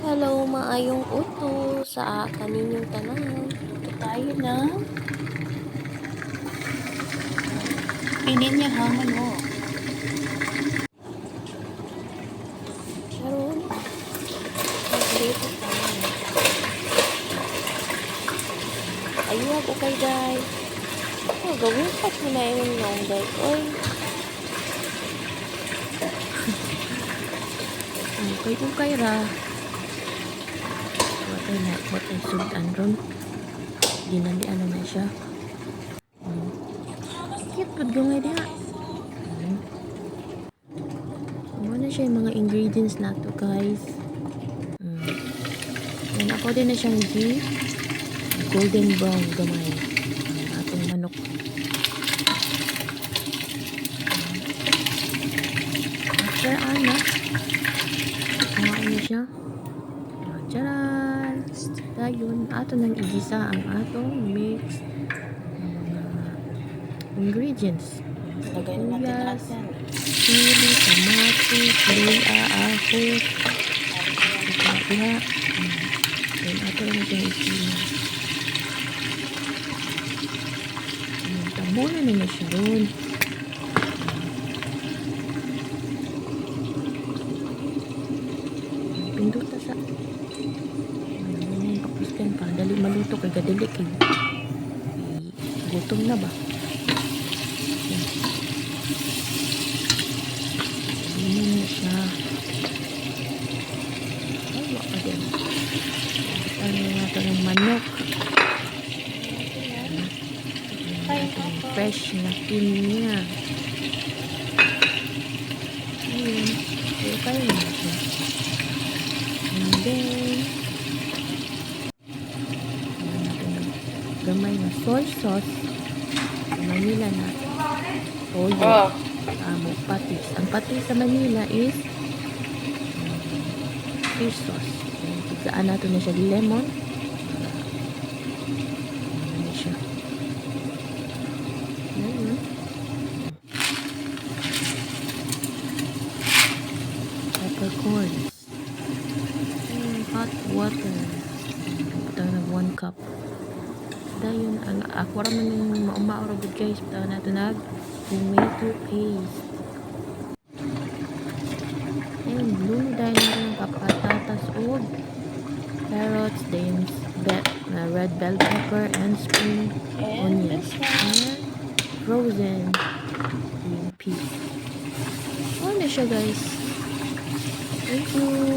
Hello, maayong uto sa kaninyong tanan. Ito tayo na pininyahan mo. Karon, magdito tayo. Ayuwag o kay day. Oh, gawin pa mo na yung nong day. Oy. Okay ra. Watay sudan ron. Ginalian na siya. Cute pud gamay diha. Muna siya yung mga ingredients nato guys. Yan ako din na siyang golden brown gamay. Ang atong manok. After anak, kumain na siya. Charan! Dayon, ato nang igisa ang atong mix ingredients. Lagay natin lahat Sibuyas, yan. chili, kamatis, luya, ahos, diha. Then ato lang siyang isin. Tabunan na siya ron. Pinduta sa kapuskan pa. Dali maluto kay gadili kay gutom na ba? Inom na siya. Ay, waka din. Ano natin ng manok. Fresh na pinya. Ayun. Pero kayo na siya. And then, gamay na soy sauce. Manila na toyo. Patis. Ang patis sa Manila is fish sauce. Saan natin na siya lemon. Ano siya. Peppercorns. Hot water. Ito na 1 cup. Dayon, ako raman yung maumaurag guys. Ito natin nag tomato paste. And blue dahil natin ng patatas o carrots, then red bell pepper and spring onions. And frozen green peas. Ano na siya guys? Thank you.